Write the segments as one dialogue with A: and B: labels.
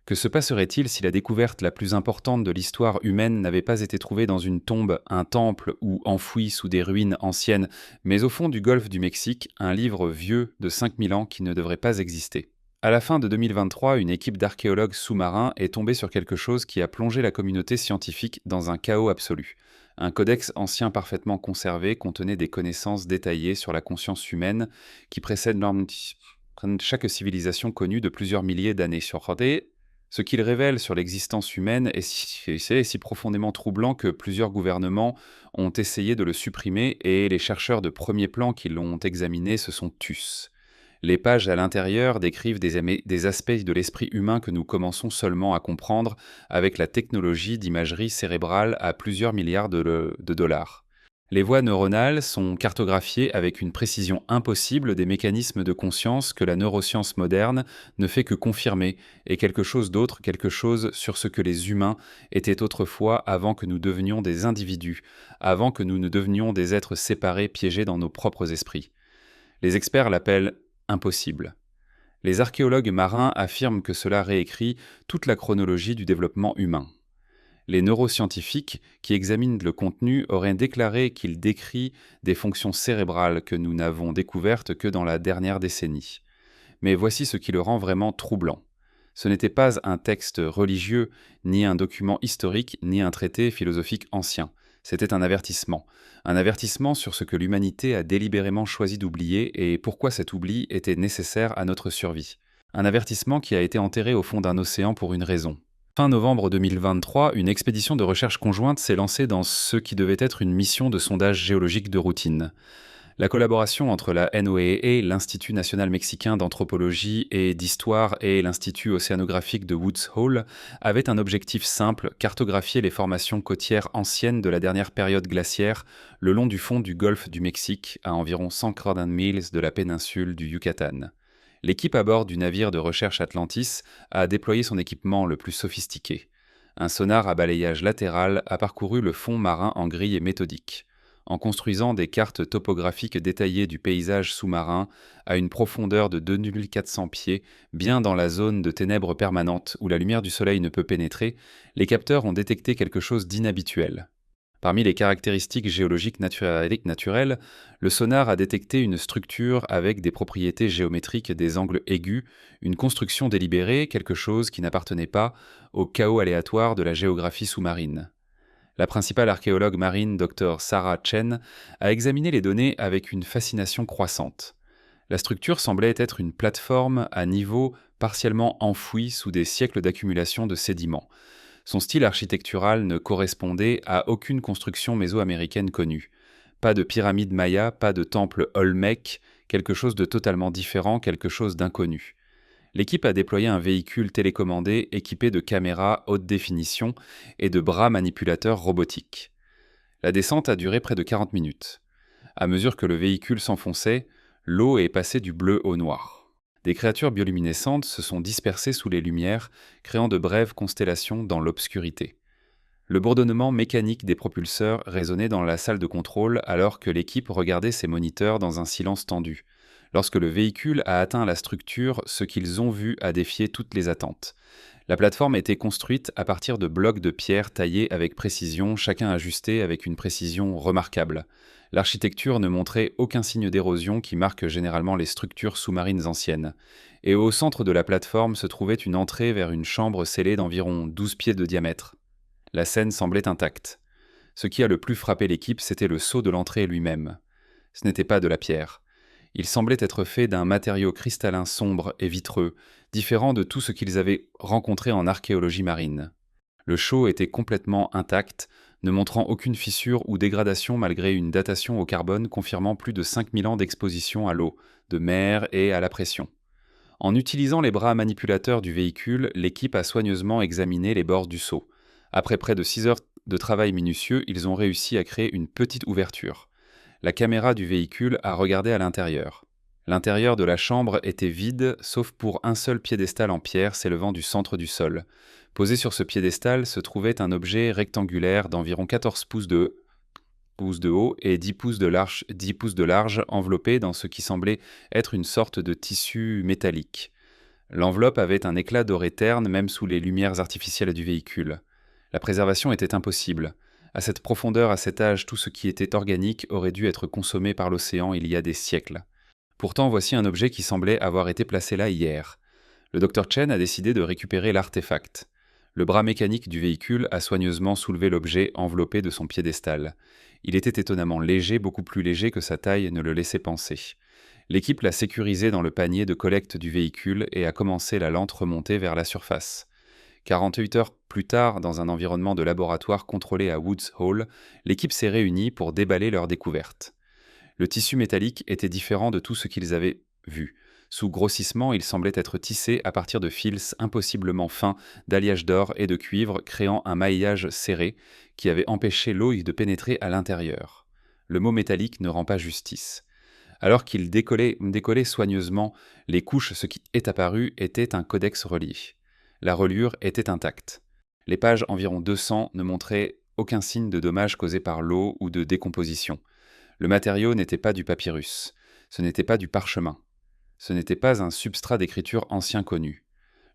A: Que se passerait-il si la découverte la plus importante de l'histoire humaine n'avait pas été trouvée dans une tombe, un temple ou enfouie sous des ruines anciennes, mais au fond du golfe du Mexique, un livre vieux de 5000 ans qui ne devrait pas exister? À la fin de 2023, une équipe d'archéologues sous-marins est tombée sur quelque chose qui a plongé la communauté scientifique dans un chaos absolu. Un codex ancien parfaitement conservé contenait des connaissances détaillées sur la conscience humaine qui précèdent chaque civilisation connue de plusieurs milliers d'années. Ce qu'il révèle sur l'existence humaine est si profondément troublant que plusieurs gouvernements ont essayé de le supprimer et les chercheurs de premier plan qui l'ont examiné se sont tus. Les pages à l'intérieur décrivent des aspects de l'esprit humain que nous commençons seulement à comprendre avec la technologie d'imagerie cérébrale à plusieurs milliards de dollars. Les voies neuronales sont cartographiées avec une précision impossible des mécanismes de conscience que la neuroscience moderne ne fait que confirmer, et quelque chose d'autre, quelque chose sur ce que les humains étaient autrefois avant que nous devenions des individus, avant que nous ne devenions des êtres séparés piégés dans nos propres esprits. Les experts l'appellent impossible. Les archéologues marins affirment que cela réécrit toute la chronologie du développement humain. Les neuroscientifiques qui examinent le contenu auraient déclaré qu'il décrit des fonctions cérébrales que nous n'avons découvertes que dans la dernière décennie. Mais voici ce qui le rend vraiment troublant. Ce n'était pas un texte religieux, ni un document historique, ni un traité philosophique ancien. C'était un avertissement. Un avertissement sur ce que l'humanité a délibérément choisi d'oublier et pourquoi cet oubli était nécessaire à notre survie. Un avertissement qui a été enterré au fond d'un océan pour une raison. Fin novembre 2023, une expédition de recherche conjointe s'est lancée dans ce qui devait être une mission de sondage géologique de routine. La collaboration entre la NOAA, l'Institut national mexicain d'anthropologie et d'histoire et l'Institut océanographique de Woods Hole avait un objectif simple, cartographier les formations côtières anciennes de la dernière période glaciaire le long du fond du golfe du Mexique, à environ 140 milles de la péninsule du Yucatan. L'équipe à bord du navire de recherche Atlantis a déployé son équipement le plus sophistiqué. Un sonar à balayage latéral a parcouru le fond marin en grille méthodique, en construisant des cartes topographiques détaillées du paysage sous-marin à une profondeur de 2400 pieds, bien dans la zone de ténèbres permanentes où la lumière du soleil ne peut pénétrer. Les capteurs ont détecté quelque chose d'inhabituel. Parmi les caractéristiques géologiques naturelles, le sonar a détecté une structure avec des propriétés géométriques des angles aigus, une construction délibérée, quelque chose qui n'appartenait pas au chaos aléatoire de la géographie sous-marine. La principale archéologue marine, Dr Sarah Chen, a examiné les données avec une fascination croissante. La structure semblait être une plateforme à niveau partiellement enfouie sous des siècles d'accumulation de sédiments. Son style architectural ne correspondait à aucune construction mésoaméricaine connue. Pas de pyramide maya, pas de temple olmec, quelque chose de totalement différent, quelque chose d'inconnu. L'équipe a déployé un véhicule télécommandé équipé de caméras haute définition et de bras manipulateurs robotiques. La descente a duré près de 40 minutes. À mesure que le véhicule s'enfonçait, l'eau est passée du bleu au noir. Des créatures bioluminescentes se sont dispersées sous les lumières, créant de brèves constellations dans l'obscurité. Le bourdonnement mécanique des propulseurs résonnait dans la salle de contrôle alors que l'équipe regardait ses moniteurs dans un silence tendu. Lorsque le véhicule a atteint la structure, ce qu'ils ont vu a défié toutes les attentes. La plateforme était construite à partir de blocs de pierre taillés avec précision, chacun ajusté avec une précision remarquable. L'architecture ne montrait aucun signe d'érosion qui marque généralement les structures sous-marines anciennes. Et au centre de la plateforme se trouvait une entrée vers une chambre scellée d'environ 12 pieds de diamètre. La scène semblait intacte. Ce qui a le plus frappé l'équipe, c'était le sceau de l'entrée lui-même. Ce n'était pas de la pierre. Il semblait être fait d'un matériau cristallin sombre et vitreux, différent de tout ce qu'ils avaient rencontré en archéologie marine. Le sceau était complètement intact, ne montrant aucune fissure ou dégradation malgré une datation au carbone confirmant plus de 5000 ans d'exposition à l'eau, de mer et à la pression. En utilisant les bras manipulateurs du véhicule, l'équipe a soigneusement examiné les bords du seau. Après près de 6 heures de travail minutieux, ils ont réussi à créer une petite ouverture. La caméra du véhicule a regardé à l'intérieur. L'intérieur de la chambre était vide, sauf pour un seul piédestal en pierre s'élevant du centre du sol. Posé sur ce piédestal se trouvait un objet rectangulaire d'environ 14 pouces de haut et 10 pouces de large, enveloppé dans ce qui semblait être une sorte de tissu métallique. L'enveloppe avait un éclat doré terne même sous les lumières artificielles du véhicule. La préservation était impossible. À cette profondeur, à cet âge, tout ce qui était organique aurait dû être consommé par l'océan il y a des siècles. Pourtant, voici un objet qui semblait avoir été placé là hier. Le Dr Chen a décidé de récupérer l'artefact. Le bras mécanique du véhicule a soigneusement soulevé l'objet enveloppé de son piédestal. Il était étonnamment léger, beaucoup plus léger que sa taille ne le laissait penser. L'équipe l'a sécurisé dans le panier de collecte du véhicule et a commencé la lente remontée vers la surface. 48 heures plus tard, dans un environnement de laboratoire contrôlé à Woods Hole, l'équipe s'est réunie pour déballer leur découverte. Le tissu métallique était différent de tout ce qu'ils avaient vu. Sous grossissement, il semblait être tissé à partir de fils impossiblement fins d'alliage d'or et de cuivre, créant un maillage serré qui avait empêché l'eau de pénétrer à l'intérieur. Le mot métallique ne rend pas justice. Alors qu'il décollait soigneusement les couches, ce qui est apparu était un codex relié. La reliure était intacte. Les pages environ 200 ne montraient aucun signe de dommage causé par l'eau ou de décomposition. Le matériau n'était pas du papyrus. Ce n'était pas du parchemin. Ce n'était pas un substrat d'écriture ancien connu.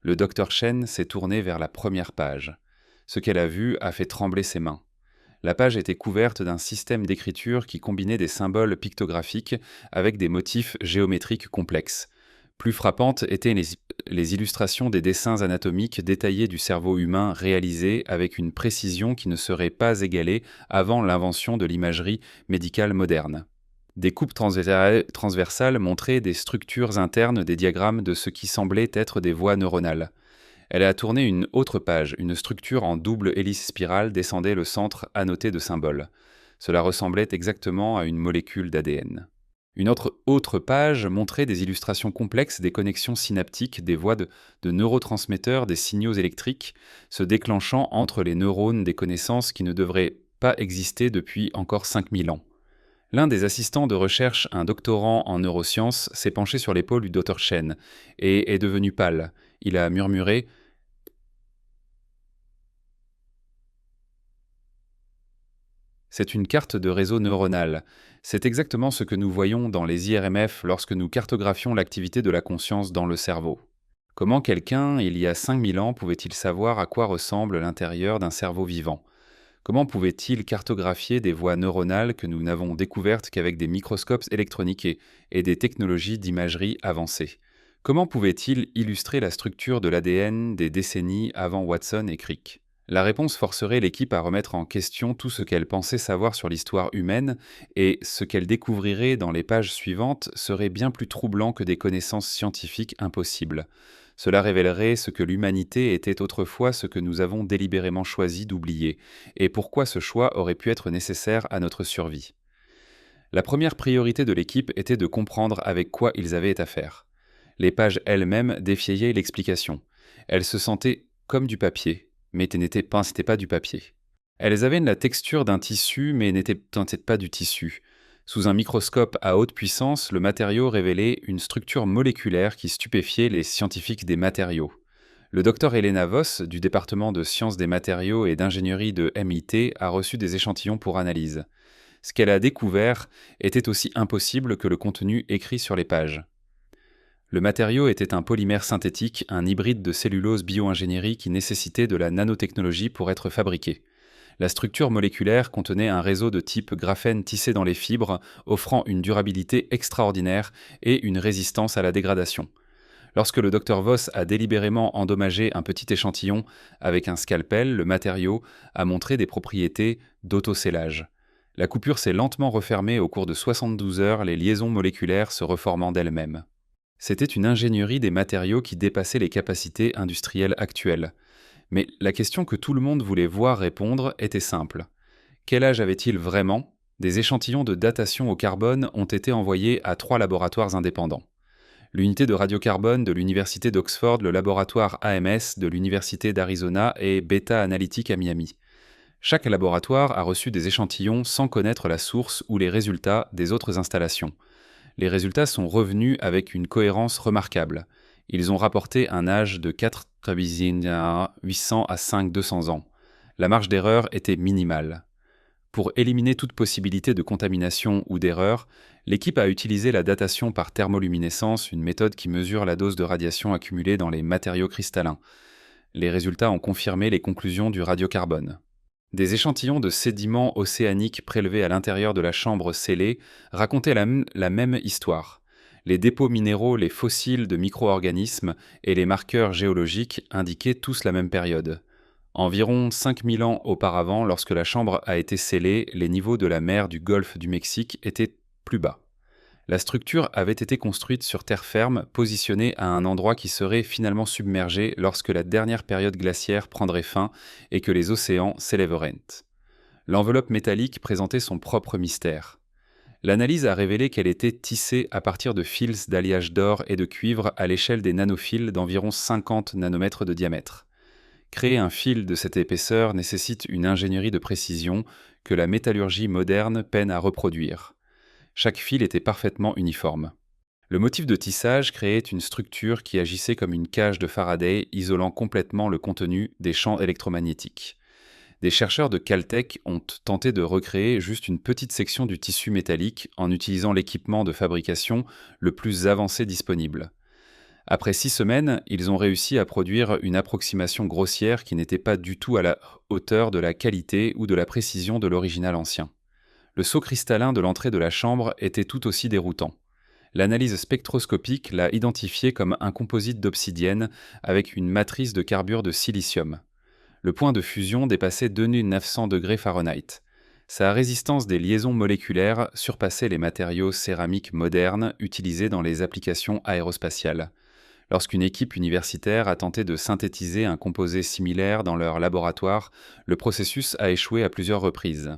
A: Le docteur Chen s'est tourné vers la première page. Ce qu'elle a vu a fait trembler ses mains. La page était couverte d'un système d'écriture qui combinait des symboles pictographiques avec des motifs géométriques complexes. Plus frappantes étaient les illustrations des dessins anatomiques détaillés du cerveau humain réalisés avec une précision qui ne serait pas égalée avant l'invention de l'imagerie médicale moderne. Des coupes transversales montraient des structures internes des diagrammes de ce qui semblait être des voies neuronales. Elle a tourné une autre page, une structure en double hélice spirale descendait le centre annoté de symboles. Cela ressemblait exactement à une molécule d'ADN. Une autre page montrait des illustrations complexes des connexions synaptiques, des voies de neurotransmetteurs, des signaux électriques se déclenchant entre les neurones des connaissances qui ne devraient pas exister depuis encore 5000 ans. L'un des assistants de recherche, un doctorant en neurosciences, s'est penché sur l'épaule du Dr Chen et est devenu pâle. Il a murmuré « C'est une carte de réseau neuronal. C'est exactement ce que nous voyons dans les IRMF lorsque nous cartographions l'activité de la conscience dans le cerveau. Comment quelqu'un, il y a 5000 ans, pouvait-il savoir à quoi ressemble l'intérieur d'un cerveau vivant ? Comment pouvait-il cartographier des voies neuronales que nous n'avons découvertes qu'avec des microscopes électroniques et des technologies d'imagerie avancées ? Comment pouvait-il illustrer la structure de l'ADN des décennies avant Watson et Crick ? La réponse forcerait l'équipe à remettre en question tout ce qu'elle pensait savoir sur l'histoire humaine, et ce qu'elle découvrirait dans les pages suivantes serait bien plus troublant que des connaissances scientifiques impossibles. Cela révélerait ce que l'humanité était autrefois, ce que nous avons délibérément choisi d'oublier, et pourquoi ce choix aurait pu être nécessaire à notre survie. La première priorité de l'équipe était de comprendre avec quoi ils avaient affaire. Les pages elles-mêmes défiaient l'explication. Elles se sentaient comme du papier, mais c'était pas du papier. Elles avaient la texture d'un tissu, mais n'étaient peut-être pas du tissu. Sous un microscope à haute puissance, le matériau révélait une structure moléculaire qui stupéfiait les scientifiques des matériaux. Le docteur Elena Voss, du département de sciences des matériaux et d'ingénierie de MIT, a reçu des échantillons pour analyse. Ce qu'elle a découvert était aussi impossible que le contenu écrit sur les pages. Le matériau était un polymère synthétique, un hybride de cellulose bio-ingénierie qui nécessitait de la nanotechnologie pour être fabriqué. La structure moléculaire contenait un réseau de type graphène tissé dans les fibres, offrant une durabilité extraordinaire et une résistance à la dégradation. Lorsque le Dr Voss a délibérément endommagé un petit échantillon avec un scalpel, le matériau a montré des propriétés d'autoscellage. La coupure s'est lentement refermée au cours de 72 heures, les liaisons moléculaires se reformant d'elles-mêmes. C'était une ingénierie des matériaux qui dépassait les capacités industrielles actuelles. Mais la question que tout le monde voulait voir répondre était simple. Quel âge avait-il vraiment ? Des échantillons de datation au carbone ont été envoyés à 3 laboratoires indépendants. L'unité de radiocarbone de l'Université d'Oxford, le laboratoire AMS de l'Université d'Arizona et Beta Analytic à Miami. Chaque laboratoire a reçu des échantillons sans connaître la source ou les résultats des autres installations. Les résultats sont revenus avec une cohérence remarquable. Ils ont rapporté un âge de 4,800 à 5,200 ans. La marge d'erreur était minimale. Pour éliminer toute possibilité de contamination ou d'erreur, l'équipe a utilisé la datation par thermoluminescence, une méthode qui mesure la dose de radiation accumulée dans les matériaux cristallins. Les résultats ont confirmé les conclusions du radiocarbone. Des échantillons de sédiments océaniques prélevés à l'intérieur de la chambre scellée racontaient la même histoire. Les dépôts minéraux, les fossiles de micro-organismes et les marqueurs géologiques indiquaient tous la même période. Environ 5000 ans auparavant, lorsque la chambre a été scellée, les niveaux de la mer du golfe du Mexique étaient plus bas. La structure avait été construite sur terre ferme, positionnée à un endroit qui serait finalement submergé lorsque la dernière période glaciaire prendrait fin et que les océans s'élèveraient. L'enveloppe métallique présentait son propre mystère. L'analyse a révélé qu'elle était tissée à partir de fils d'alliage d'or et de cuivre à l'échelle des nanophiles d'environ 50 nanomètres de diamètre. Créer un fil de cette épaisseur nécessite une ingénierie de précision que la métallurgie moderne peine à reproduire. Chaque fil était parfaitement uniforme. Le motif de tissage créait une structure qui agissait comme une cage de Faraday, isolant complètement le contenu des champs électromagnétiques. Des chercheurs de Caltech ont tenté de recréer juste une petite section du tissu métallique en utilisant l'équipement de fabrication le plus avancé disponible. Après 6 semaines, ils ont réussi à produire une approximation grossière qui n'était pas du tout à la hauteur de la qualité ou de la précision de l'original ancien. Le sceau cristallin de l'entrée de la chambre était tout aussi déroutant. L'analyse spectroscopique l'a identifié comme un composite d'obsidienne avec une matrice de carbure de silicium. Le point de fusion dépassait 2900 degrés Fahrenheit. Sa résistance des liaisons moléculaires surpassait les matériaux céramiques modernes utilisés dans les applications aérospatiales. Lorsqu'une équipe universitaire a tenté de synthétiser un composé similaire dans leur laboratoire, le processus a échoué à plusieurs reprises.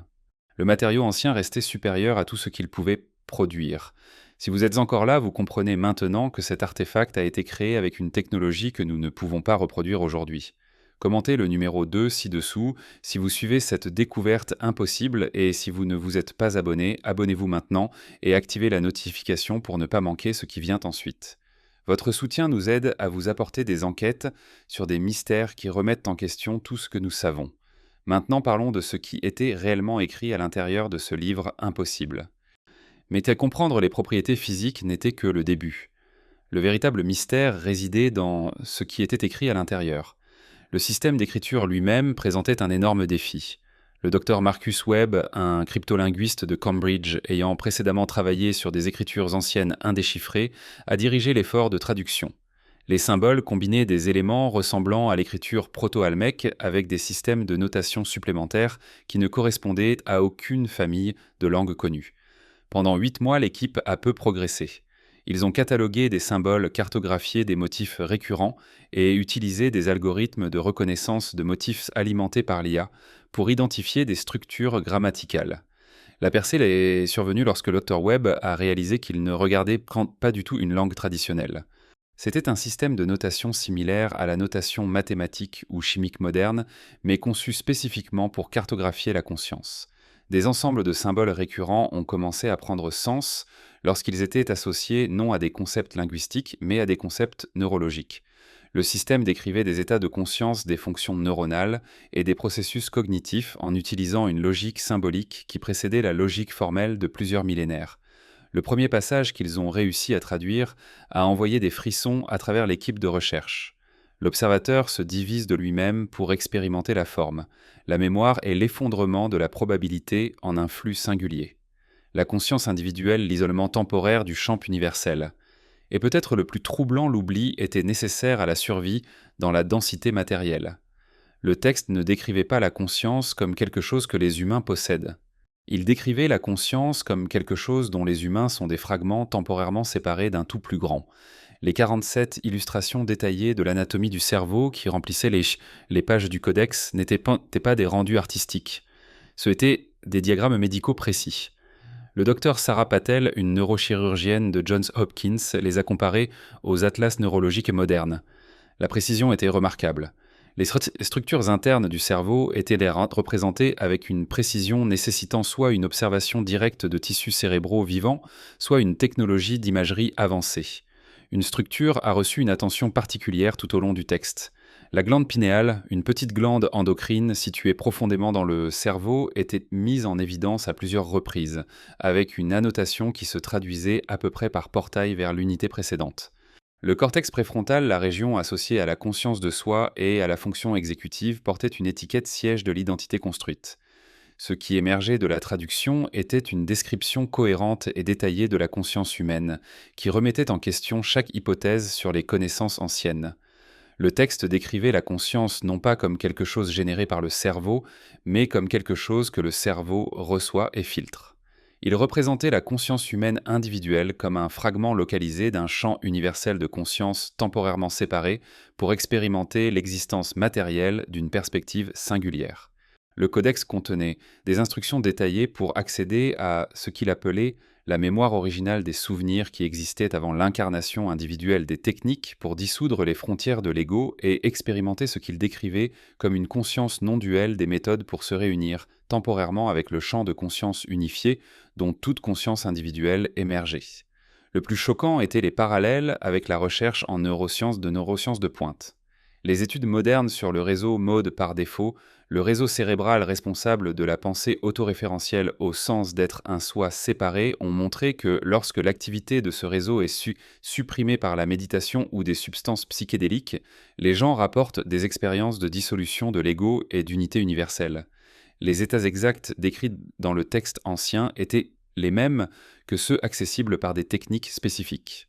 A: Le matériau ancien restait supérieur à tout ce qu'il pouvait produire. Si vous êtes encore là, vous comprenez maintenant que cet artefact a été créé avec une technologie que nous ne pouvons pas reproduire aujourd'hui. Commentez le numéro 2 ci-dessous si vous suivez cette découverte impossible et si vous ne vous êtes pas abonné, abonnez-vous maintenant et activez la notification pour ne pas manquer ce qui vient ensuite. Votre soutien nous aide à vous apporter des enquêtes sur des mystères qui remettent en question tout ce que nous savons. Maintenant parlons de ce qui était réellement écrit à l'intérieur de ce livre impossible. Mais comprendre les propriétés physiques n'était que le début. Le véritable mystère résidait dans ce qui était écrit à l'intérieur. Le système d'écriture lui-même présentait un énorme défi. Le docteur Marcus Webb, un cryptolinguiste de Cambridge ayant précédemment travaillé sur des écritures anciennes indéchiffrées, a dirigé l'effort de traduction. Les symboles combinaient des éléments ressemblant à l'écriture proto-almèque avec des systèmes de notation supplémentaires qui ne correspondaient à aucune famille de langues connues. Pendant 8 mois, l'équipe a peu progressé. Ils ont catalogué des symboles cartographiés des motifs récurrents et utilisé des algorithmes de reconnaissance de motifs alimentés par l'IA pour identifier des structures grammaticales. La percée est survenue lorsque le Dr Webb a réalisé qu'il ne regardait pas du tout une langue traditionnelle. C'était un système de notation similaire à la notation mathématique ou chimique moderne, mais conçu spécifiquement pour cartographier la conscience. Des ensembles de symboles récurrents ont commencé à prendre sens lorsqu'ils étaient associés non à des concepts linguistiques, mais à des concepts neurologiques. Le système décrivait des états de conscience des fonctions neuronales et des processus cognitifs en utilisant une logique symbolique qui précédait la logique formelle de plusieurs millénaires. Le premier passage qu'ils ont réussi à traduire a envoyé des frissons à travers l'équipe de recherche. L'observateur se divise de lui-même pour expérimenter la forme. La mémoire est l'effondrement de la probabilité en un flux singulier. La conscience individuelle, l'isolement temporaire du champ universel. Et peut-être le plus troublant, l'oubli était nécessaire à la survie dans la densité matérielle. Le texte ne décrivait pas la conscience comme quelque chose que les humains possèdent. Il décrivait la conscience comme quelque chose dont les humains sont des fragments temporairement séparés d'un tout plus grand. Les 47 illustrations détaillées de l'anatomie du cerveau qui remplissaient les pages du codex n'étaient pas des rendus artistiques. Ce étaient des diagrammes médicaux précis. Le docteur Sarah Patel, une neurochirurgienne de Johns Hopkins, les a comparés aux atlas neurologiques modernes. La précision était remarquable. Les structures internes du cerveau étaient représentées avec une précision nécessitant soit une observation directe de tissus cérébraux vivants, soit une technologie d'imagerie avancée. Une structure a reçu une attention particulière tout au long du texte. La glande pinéale, une petite glande endocrine située profondément dans le cerveau, était mise en évidence à plusieurs reprises, avec une annotation qui se traduisait à peu près par portail vers l'unité précédente. Le cortex préfrontal, la région associée à la conscience de soi et à la fonction exécutive, portait une étiquette siège de l'identité construite. Ce qui émergeait de la traduction était une description cohérente et détaillée de la conscience humaine, qui remettait en question chaque hypothèse sur les connaissances anciennes. Le texte décrivait la conscience non pas comme quelque chose généré par le cerveau, mais comme quelque chose que le cerveau reçoit et filtre. Il représentait la conscience humaine individuelle comme un fragment localisé d'un champ universel de conscience temporairement séparé pour expérimenter l'existence matérielle d'une perspective singulière. Le codex contenait des instructions détaillées pour accéder à ce qu'il appelait la mémoire originale des souvenirs qui existaient avant l'incarnation individuelle des techniques pour dissoudre les frontières de l'ego et expérimenter ce qu'il décrivait comme une conscience non duelle des méthodes pour se réunir temporairement avec le champ de conscience unifié dont toute conscience individuelle émergeait. Le plus choquant étaient les parallèles avec la recherche en neurosciences de pointe. Les études modernes sur le réseau mode par défaut, le réseau cérébral responsable de la pensée autoréférentielle au sens d'être un soi séparé, ont montré que lorsque l'activité de ce réseau est supprimée par la méditation ou des substances psychédéliques, les gens rapportent des expériences de dissolution de l'ego et d'unité universelle. Les états exacts décrits dans le texte ancien étaient les mêmes que ceux accessibles par des techniques spécifiques.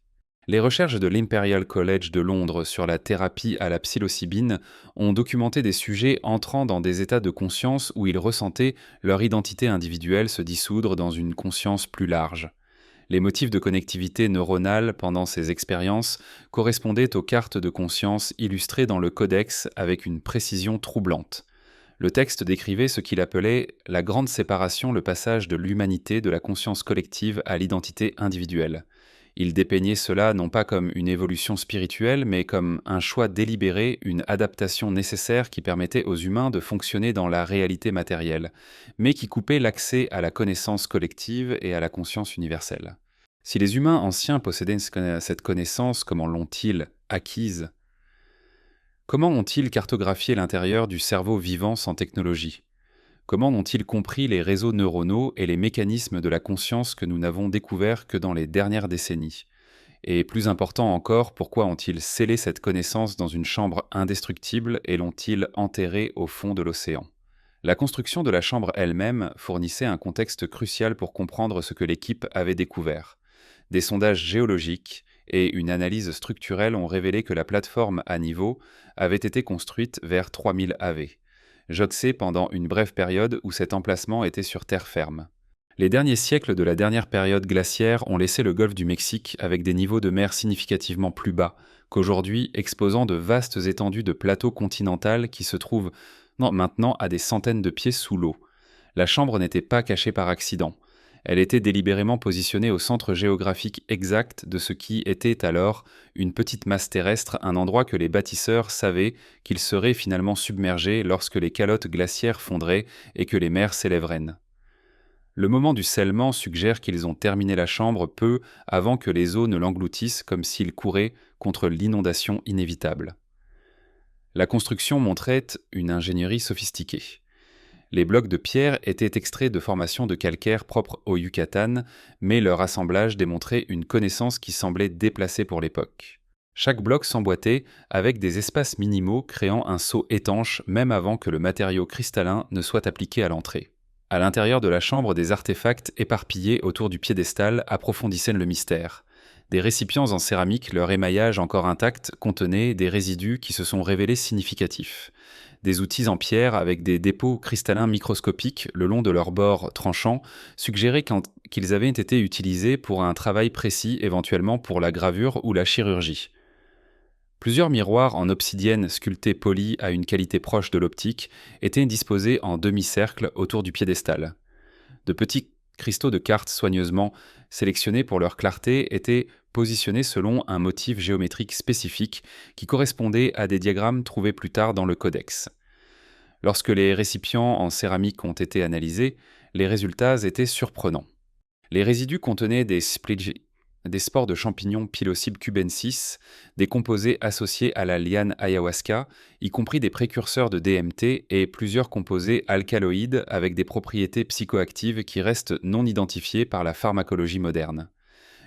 A: Les recherches de l'Imperial College de Londres sur la thérapie à la psilocybine ont documenté des sujets entrant dans des états de conscience où ils ressentaient leur identité individuelle se dissoudre dans une conscience plus large. Les motifs de connectivité neuronale pendant ces expériences correspondaient aux cartes de conscience illustrées dans le codex avec une précision troublante. Le texte décrivait ce qu'il appelait la grande séparation, le passage de l'humanité de la conscience collective à l'identité individuelle. Il dépeignait cela non pas comme une évolution spirituelle, mais comme un choix délibéré, une adaptation nécessaire qui permettait aux humains de fonctionner dans la réalité matérielle, mais qui coupait l'accès à la connaissance collective et à la conscience universelle. Si les humains anciens possédaient cette connaissance, comment l'ont-ils acquise ? Comment ont-ils cartographié l'intérieur du cerveau vivant sans technologie ? Comment ont-ils compris les réseaux neuronaux et les mécanismes de la conscience que nous n'avons découverts que dans les dernières décennies ? Et plus important encore, pourquoi ont-ils scellé cette connaissance dans une chambre indestructible et l'ont-ils enterrée au fond de l'océan ? La construction de la chambre elle-même fournissait un contexte crucial pour comprendre ce que l'équipe avait découvert. Des sondages géologiques et une analyse structurelle ont révélé que la plateforme à niveau avait été construite vers 3000 AV. Joxé pendant une brève période où cet emplacement était sur terre ferme. Les derniers siècles de la dernière période glaciaire ont laissé le golfe du Mexique avec des niveaux de mer significativement plus bas qu'aujourd'hui, exposant de vastes étendues de plateaux continentales qui se trouvent maintenant à des centaines de pieds sous l'eau. La chambre n'était pas cachée par accident. Elle était délibérément positionnée au centre géographique exact de ce qui était alors une petite masse terrestre, un endroit que les bâtisseurs savaient qu'il serait finalement submergé lorsque les calottes glaciaires fondraient et que les mers s'élèveraient. Le moment du scellement suggère qu'ils ont terminé la chambre peu avant que les eaux ne l'engloutissent comme s'ils couraient contre l'inondation inévitable. La construction montrait une ingénierie sophistiquée. Les blocs de pierre étaient extraits de formations de calcaire propres au Yucatan, mais leur assemblage démontrait une connaissance qui semblait déplacée pour l'époque. Chaque bloc s'emboîtait avec des espaces minimaux créant un seau étanche même avant que le matériau cristallin ne soit appliqué à l'entrée. À l'intérieur de la chambre, des artefacts éparpillés autour du piédestal approfondissaient le mystère. Des récipients en céramique, leur émaillage encore intact, contenaient des résidus qui se sont révélés significatifs. Des outils en pierre avec des dépôts cristallins microscopiques le long de leurs bords tranchants suggéraient qu'ils avaient été utilisés pour un travail précis, éventuellement pour la gravure ou la chirurgie. Plusieurs miroirs en obsidienne sculptée polie à une qualité proche de l'optique étaient disposés en demi-cercle autour du piédestal. De petits cristaux de quartz soigneusement sélectionnés pour leur clarté étaient positionnés selon un motif géométrique spécifique qui correspondait à des diagrammes trouvés plus tard dans le codex. Lorsque les récipients en céramique ont été analysés, les résultats étaient surprenants. Les résidus contenaient des splidges des spores de champignons Psilocybe cubensis, des composés associés à la liane ayahuasca, y compris des précurseurs de DMT et plusieurs composés alcaloïdes avec des propriétés psychoactives qui restent non identifiées par la pharmacologie moderne.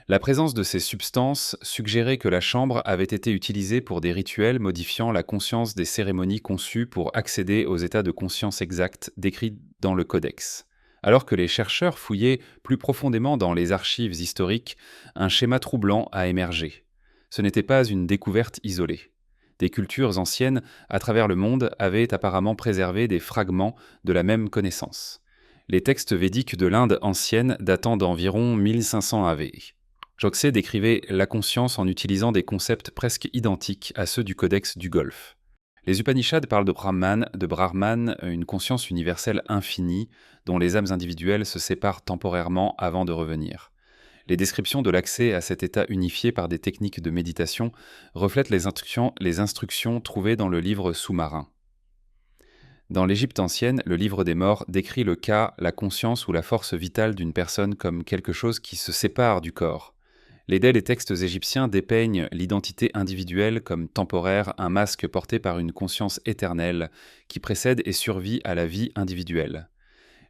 A: La présence de ces substances suggérait que la chambre avait été utilisée pour des rituels modifiant la conscience des cérémonies conçues pour accéder aux états de conscience exacts décrits dans le codex. Alors que les chercheurs fouillaient plus profondément dans les archives historiques, un schéma troublant a émergé. Ce n'était pas une découverte isolée. Des cultures anciennes à travers le monde avaient apparemment préservé des fragments de la même connaissance. Les textes védiques de l'Inde ancienne datant d'environ 1500 AV. Joxe décrivait la conscience en utilisant des concepts presque identiques à ceux du Codex du Golfe. Les Upanishads parlent de Brahman, une conscience universelle infinie, dont les âmes individuelles se séparent temporairement avant de revenir. Les descriptions de l'accès à cet état unifié par des techniques de méditation reflètent les instructions trouvées dans le livre sous-marin. Dans l'Égypte ancienne, le livre des morts décrit le cas, la conscience ou la force vitale d'une personne comme quelque chose qui se sépare du corps. Les textes égyptiens dépeignent l'identité individuelle comme temporaire, un masque porté par une conscience éternelle qui précède et survit à la vie individuelle.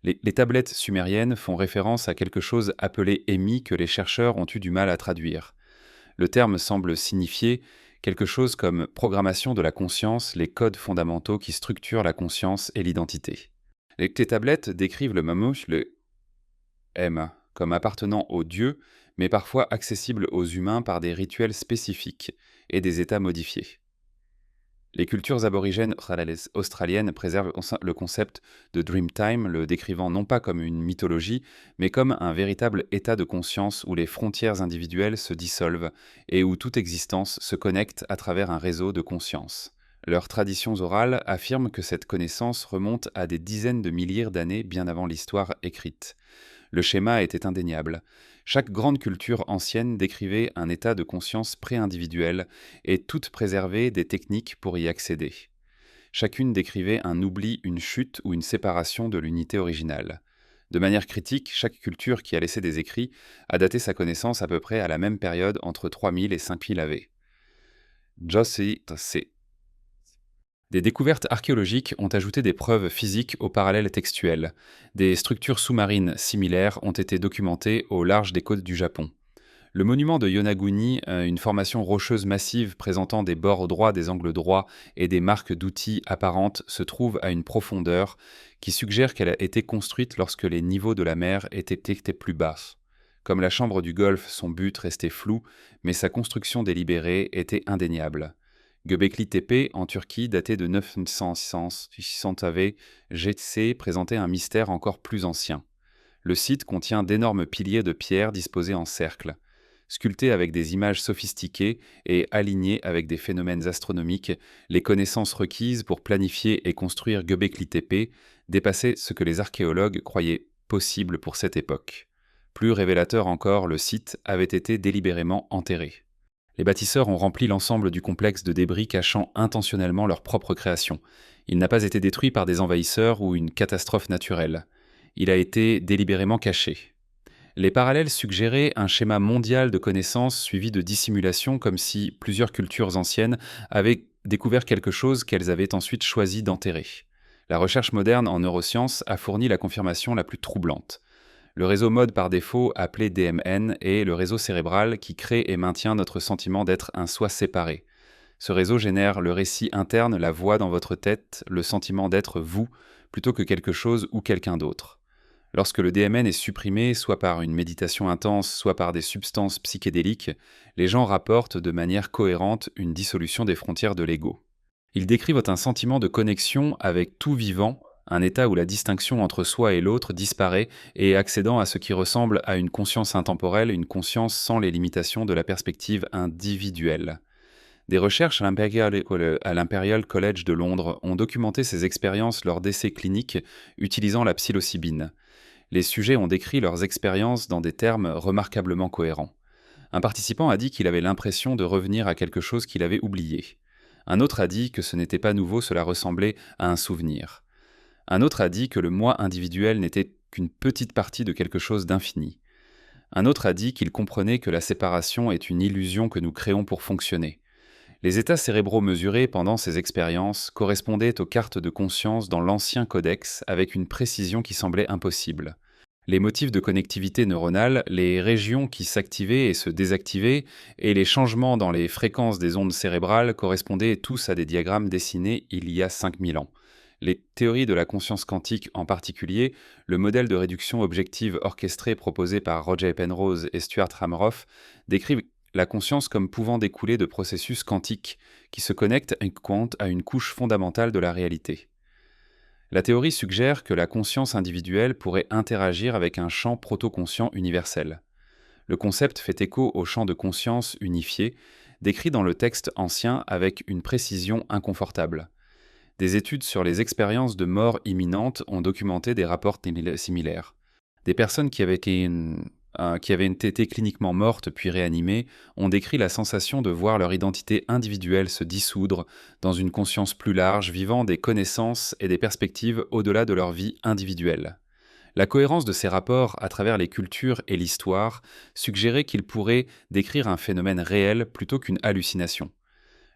A: Les tablettes sumériennes font référence à quelque chose appelé émi que les chercheurs ont eu du mal à traduire. Le terme semble signifier quelque chose comme programmation de la conscience, les codes fondamentaux qui structurent la conscience et l'identité. Les tablettes décrivent le mamouche, le M, comme appartenant aux dieux, mais parfois accessible aux humains par des rituels spécifiques et des états modifiés. Les cultures aborigènes australiennes préservent le concept de Dreamtime, le décrivant non pas comme une mythologie, mais comme un véritable état de conscience où les frontières individuelles se dissolvent et où toute existence se connecte à travers un réseau de conscience. Leurs traditions orales affirment que cette connaissance remonte à des dizaines de milliers d'années bien avant l'histoire écrite. Le schéma était indéniable. Chaque grande culture ancienne décrivait un état de conscience pré-individuel et toutes préservaient des techniques pour y accéder. Chacune décrivait un oubli, une chute ou une séparation de l'unité originale. De manière critique, chaque culture qui a laissé des écrits a daté sa connaissance à peu près à la même période entre 3000 et 5000 AV. Josse C. Des découvertes archéologiques ont ajouté des preuves physiques aux parallèles textuels. Des structures sous-marines similaires ont été documentées au large des côtes du Japon. Le monument de Yonaguni, une formation rocheuse massive présentant des bords droits, des angles droits et des marques d'outils apparentes, se trouve à une profondeur qui suggère qu'elle a été construite lorsque les niveaux de la mer étaient plus bas. Comme la chambre du Golfe, son but restait flou, mais sa construction délibérée était indéniable. Göbekli Tepe, en Turquie, daté de 900 AV, GC présentait un mystère encore plus ancien. Le site contient d'énormes piliers de pierre disposés en cercle. Sculptés avec des images sophistiquées et alignés avec des phénomènes astronomiques, les connaissances requises pour planifier et construire Göbekli Tepe dépassaient ce que les archéologues croyaient possible pour cette époque. Plus révélateur encore, le site avait été délibérément enterré. Les bâtisseurs ont rempli l'ensemble du complexe de débris cachant intentionnellement leur propre création. Il n'a pas été détruit par des envahisseurs ou une catastrophe naturelle. Il a été délibérément caché. Les parallèles suggéraient un schéma mondial de connaissances suivi de dissimulation, comme si plusieurs cultures anciennes avaient découvert quelque chose qu'elles avaient ensuite choisi d'enterrer. La recherche moderne en neurosciences a fourni la confirmation la plus troublante. Le réseau mode par défaut, appelé DMN, est le réseau cérébral qui crée et maintient notre sentiment d'être un soi séparé. Ce réseau génère le récit interne, la voix dans votre tête, le sentiment d'être vous, plutôt que quelque chose ou quelqu'un d'autre. Lorsque le DMN est supprimé, soit par une méditation intense, soit par des substances psychédéliques, les gens rapportent de manière cohérente une dissolution des frontières de l'ego. Ils décrivent un sentiment de connexion avec tout vivant, un état où la distinction entre soi et l'autre disparaît et accédant à ce qui ressemble à une conscience intemporelle, une conscience sans les limitations de la perspective individuelle. Des recherches à l'Imperial College de Londres ont documenté ces expériences lors d'essais cliniques utilisant la psilocybine. Les sujets ont décrit leurs expériences dans des termes remarquablement cohérents. Un participant a dit qu'il avait l'impression de revenir à quelque chose qu'il avait oublié. Un autre a dit que ce n'était pas nouveau, cela ressemblait à un souvenir. Un autre a dit que le moi individuel n'était qu'une petite partie de quelque chose d'infini. Un autre a dit qu'il comprenait que la séparation est une illusion que nous créons pour fonctionner. Les états cérébraux mesurés pendant ces expériences correspondaient aux cartes de conscience dans l'ancien codex avec une précision qui semblait impossible. Les motifs de connectivité neuronale, les régions qui s'activaient et se désactivaient, et les changements dans les fréquences des ondes cérébrales correspondaient tous à des diagrammes dessinés il y a 5000 ans. Les théories de la conscience quantique en particulier, le modèle de réduction objective orchestré proposé par Roger Penrose et Stuart Hameroff, décrivent la conscience comme pouvant découler de processus quantiques qui se connectent à une couche fondamentale de la réalité. La théorie suggère que la conscience individuelle pourrait interagir avec un champ protoconscient universel. Le concept fait écho au champ de conscience unifié, décrit dans le texte ancien avec une précision inconfortable. Des études sur les expériences de mort imminente ont documenté des rapports similaires. Des personnes qui avaient été cliniquement mortes puis réanimées ont décrit la sensation de voir leur identité individuelle se dissoudre dans une conscience plus large, vivant des connaissances et des perspectives au-delà de leur vie individuelle. La cohérence de ces rapports à travers les cultures et l'histoire suggérait qu'ils pourraient décrire un phénomène réel plutôt qu'une hallucination.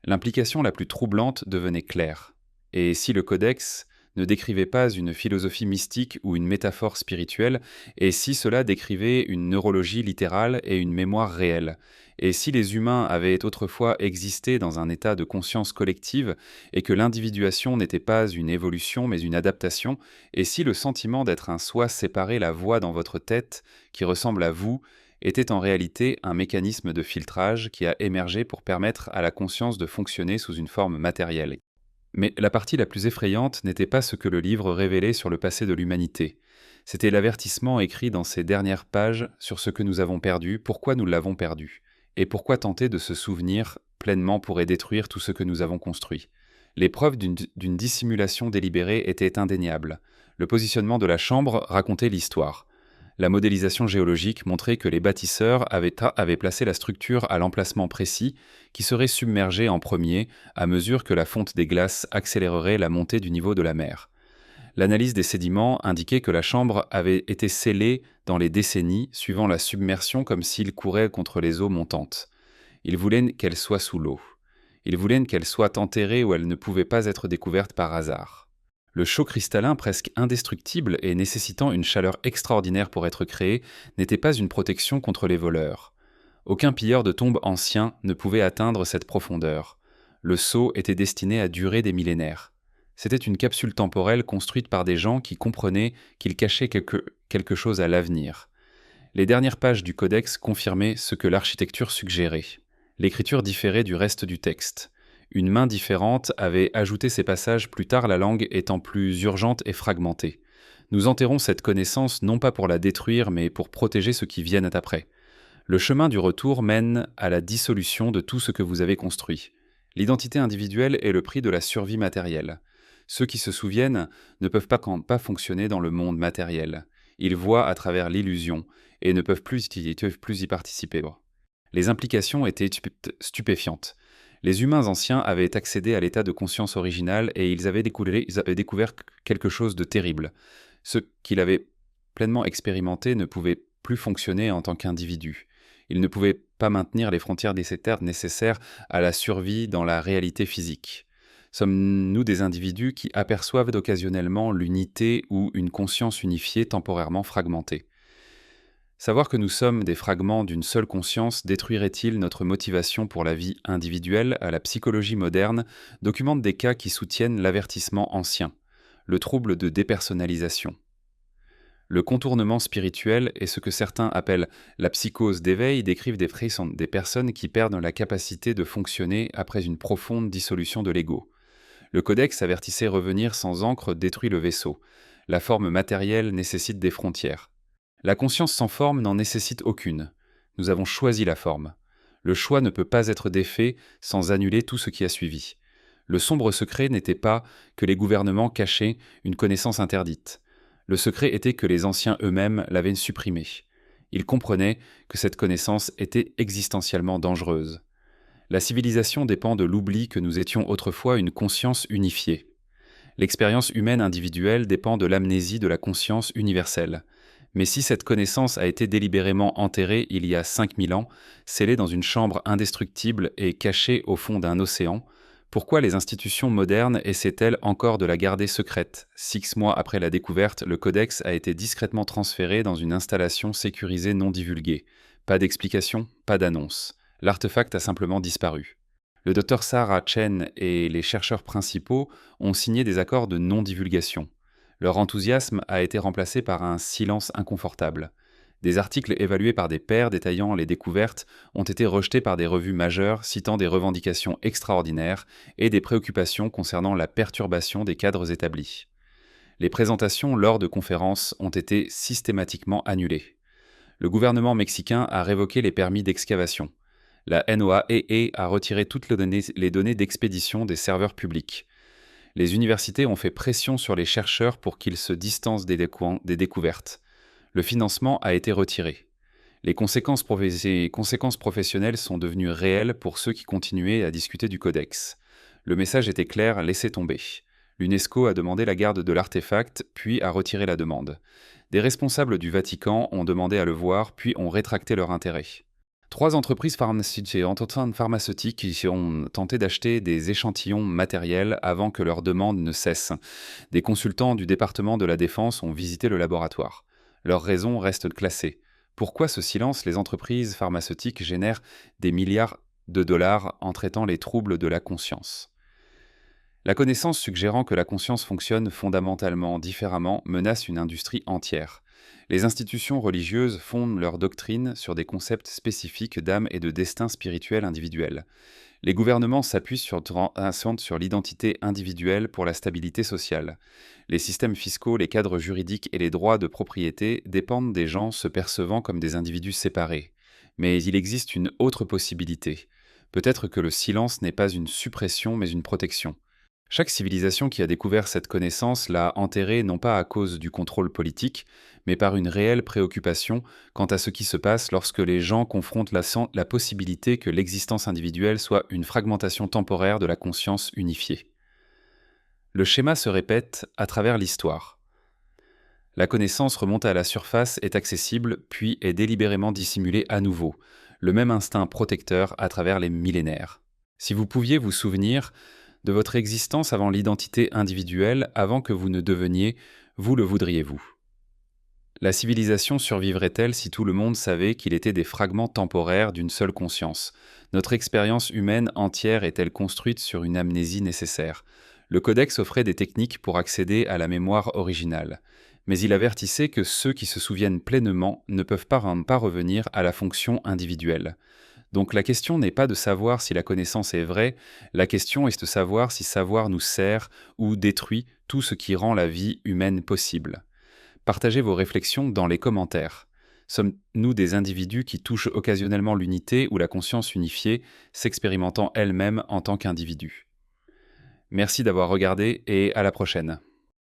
A: L'implication la plus troublante devenait claire. Et si le codex ne décrivait pas une philosophie mystique ou une métaphore spirituelle, et si cela décrivait une neurologie littérale et une mémoire réelle, et si les humains avaient autrefois existé dans un état de conscience collective, et que l'individuation n'était pas une évolution mais une adaptation, et si le sentiment d'être un soi séparé, la voix dans votre tête, qui ressemble à vous, était en réalité un mécanisme de filtrage qui a émergé pour permettre à la conscience de fonctionner sous une forme matérielle. Mais la partie la plus effrayante n'était pas ce que le livre révélait sur le passé de l'humanité. C'était l'avertissement écrit dans ces dernières pages sur ce que nous avons perdu, pourquoi nous l'avons perdu, et pourquoi tenter de se souvenir pleinement pourrait détruire tout ce que nous avons construit. Les preuves d'une dissimulation délibérée étaient indéniables. Le positionnement de la chambre racontait l'histoire. La modélisation géologique montrait que les bâtisseurs avaient placé la structure à l'emplacement précis qui serait submergé en premier à mesure que la fonte des glaces accélérerait la montée du niveau de la mer. L'analyse des sédiments indiquait que la chambre avait été scellée dans les décennies suivant la submersion comme s'il courait contre les eaux montantes. Ils voulaient qu'elle soit sous l'eau. Ils voulaient qu'elle soit enterrée où elle ne pouvait pas être découverte par hasard. Le chaux cristallin presque indestructible et nécessitant une chaleur extraordinaire pour être créé n'était pas une protection contre les voleurs. Aucun pilleur de tombes ancien ne pouvait atteindre cette profondeur. Le sceau était destiné à durer des millénaires. C'était une capsule temporelle construite par des gens qui comprenaient qu'il cachait quelque chose à l'avenir. Les dernières pages du codex confirmaient ce que l'architecture suggérait. L'écriture différait du reste du texte. Une main différente avait ajouté ces passages plus tard, la langue étant plus urgente et fragmentée. Nous enterrons cette connaissance non pas pour la détruire, mais pour protéger ceux qui viennent après. Le chemin du retour mène à la dissolution de tout ce que vous avez construit. L'identité individuelle est le prix de la survie matérielle. Ceux qui se souviennent ne peuvent pas fonctionner dans le monde matériel. Ils voient à travers l'illusion et ne peuvent plus y participer. Les implications étaient stupéfiantes. Les humains anciens avaient accédé à l'état de conscience original et ils avaient découvert quelque chose de terrible. Ceux qui l'avaient pleinement expérimenté ne pouvaient plus fonctionner en tant qu'individus. Ils ne pouvaient pas maintenir les frontières nécessaires à la survie dans la réalité physique. Sommes-nous des individus qui aperçoivent occasionnellement l'unité ou une conscience unifiée temporairement fragmentée ? Savoir que nous sommes des fragments d'une seule conscience détruirait-il notre motivation pour la vie individuelle? À la psychologie moderne documente des cas qui soutiennent l'avertissement ancien, le trouble de dépersonnalisation. Le contournement spirituel et ce que certains appellent la psychose d'éveil décrivent des personnes qui perdent la capacité de fonctionner après une profonde dissolution de l'ego. Le codex avertissait revenir sans encre détruit le vaisseau. La forme matérielle nécessite des frontières. La conscience sans forme n'en nécessite aucune. Nous avons choisi la forme. Le choix ne peut pas être défait sans annuler tout ce qui a suivi. Le sombre secret n'était pas que les gouvernements cachaient une connaissance interdite. Le secret était que les anciens eux-mêmes l'avaient supprimée. Ils comprenaient que cette connaissance était existentiellement dangereuse. La civilisation dépend de l'oubli que nous étions autrefois une conscience unifiée. L'expérience humaine individuelle dépend de l'amnésie de la conscience universelle. Mais si cette connaissance a été délibérément enterrée il y a 5000 ans, scellée dans une chambre indestructible et cachée au fond d'un océan, pourquoi les institutions modernes essaient-elles encore de la garder secrète? 6 mois après la découverte, le codex a été discrètement transféré dans une installation sécurisée non divulguée. Pas d'explication, pas d'annonce. L'artefact a simplement disparu. Le docteur Sarah Chen et les chercheurs principaux ont signé des accords de non-divulgation. Leur enthousiasme a été remplacé par un silence inconfortable. Des articles évalués par des pairs détaillant les découvertes ont été rejetés par des revues majeures citant des revendications extraordinaires et des préoccupations concernant la perturbation des cadres établis. Les présentations lors de conférences ont été systématiquement annulées. Le gouvernement mexicain a révoqué les permis d'excavation. La NOAA a retiré toutes les données d'expédition des serveurs publics. Les universités ont fait pression sur les chercheurs pour qu'ils se distancent des découvertes. Le financement a été retiré. Les conséquences professionnelles sont devenues réelles pour ceux qui continuaient à discuter du codex. Le message était clair, laissez tomber. L'UNESCO a demandé la garde de l'artefact, puis a retiré la demande. Des responsables du Vatican ont demandé à le voir, puis ont rétracté leur intérêt. 3 entreprises pharmaceutiques qui ont tenté d'acheter des échantillons matériels avant que leur demande ne cesse. Des consultants du département de la Défense ont visité le laboratoire. Leurs raisons restent classées. Pourquoi ce silence? Les entreprises pharmaceutiques génèrent des milliards de dollars en traitant les troubles de la conscience. La connaissance suggérant que la conscience fonctionne fondamentalement différemment menace une industrie entière. Les institutions religieuses fondent leur doctrine sur des concepts spécifiques d'âme et de destin spirituel individuel. Les gouvernements s'appuient sur l'identité individuelle pour la stabilité sociale. Les systèmes fiscaux, les cadres juridiques et les droits de propriété dépendent des gens se percevant comme des individus séparés. Mais il existe une autre possibilité. Peut-être que le silence n'est pas une suppression mais une protection. Chaque civilisation qui a découvert cette connaissance l'a enterrée non pas à cause du contrôle politique, mais par une réelle préoccupation quant à ce qui se passe lorsque les gens confrontent la possibilité que l'existence individuelle soit une fragmentation temporaire de la conscience unifiée. Le schéma se répète à travers l'histoire. La connaissance remonte à la surface, est accessible, puis est délibérément dissimulée à nouveau, le même instinct protecteur à travers les millénaires. Si vous pouviez vous souvenir de votre existence avant l'identité individuelle, avant que vous ne deveniez, vous le voudriez-vous? La civilisation survivrait-elle si tout le monde savait qu'il était des fragments temporaires d'une seule conscience? Notre expérience humaine entière est-elle construite sur une amnésie nécessaire? Le Codex offrait des techniques pour accéder à la mémoire originale, mais il avertissait que ceux qui se souviennent pleinement ne peuvent pas revenir à la fonction individuelle. Donc la question n'est pas de savoir si la connaissance est vraie, la question est de savoir si savoir nous sert ou détruit tout ce qui rend la vie humaine possible. Partagez vos réflexions dans les commentaires. Sommes-nous des individus qui touchent occasionnellement l'unité ou la conscience unifiée, s'expérimentant elle-même en tant qu'individu? Merci d'avoir regardé et à la prochaine.